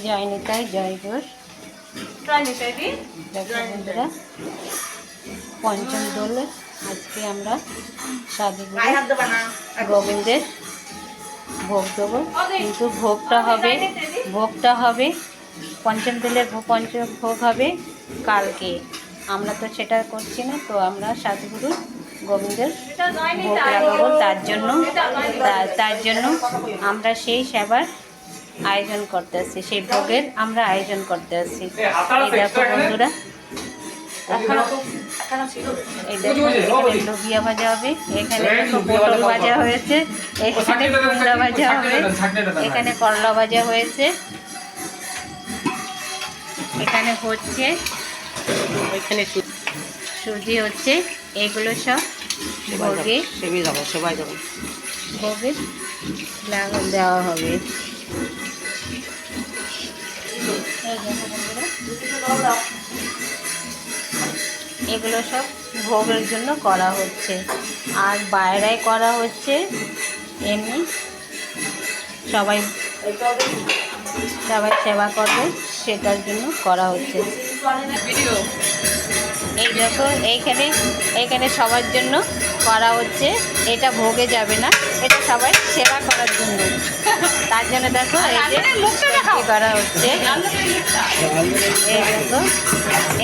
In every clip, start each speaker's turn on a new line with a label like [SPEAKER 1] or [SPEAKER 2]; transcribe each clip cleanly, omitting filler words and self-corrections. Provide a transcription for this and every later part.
[SPEAKER 1] জয় নিতাই, জয় ঘোষ। দেখো বন্ধুরা, পঞ্চম দোলে আজকে আমরা সাধুগুরু গোবিন্দের ভোগ দেবো। কিন্তু ভোগটা হবে পঞ্চম দোলের পঞ্চম ভোগ হবে কালকে। আমরা তো সেটা করছি না, তো আমরা সাধুগুরু গোবিন্দের ভোগ লাগাবো। তার জন্য আমরা সেই সেবার আয়োজন করতে আসছি, সেই ভোগের আমরা আয়োজন করতে আসছি। এই দেখো বন্ধুরা, এই দেখো এখানে লোবিয়া ভাজা হবে, এখানে দেখো পটল ভাজা হয়েছে, এখানে কুমড়া ভাজা হবে, এখানে করলা ভাজা হয়েছে, এখানে হচ্ছে ওইখানে সুজি হচ্ছে। এগুলো সব ভোগে ভোগে দেওয়া হবে। এগুলো সব ভোগের জন্য করা হচ্ছে, আর বাইরেই করা হচ্ছে এমনি সবাই সেবা করবে সেটার জন্য করা হচ্ছে। এই দেখো এইখানে সবার জন্য করা হচ্ছে, এটা ভোগে যাবে না, এটা সবাই সেবা করার জন্য। তার জন্য দেখো এই যে করা হচ্ছে, এই দেখো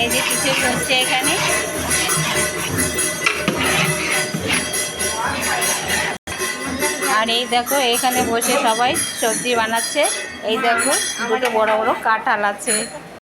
[SPEAKER 1] এই যে কিছু হচ্ছে এখানে। আর এই দেখো এইখানে বসে সবাই সবজি বানাচ্ছে। এই দেখো দুটো বড় বড় কাঁঠাল আছে।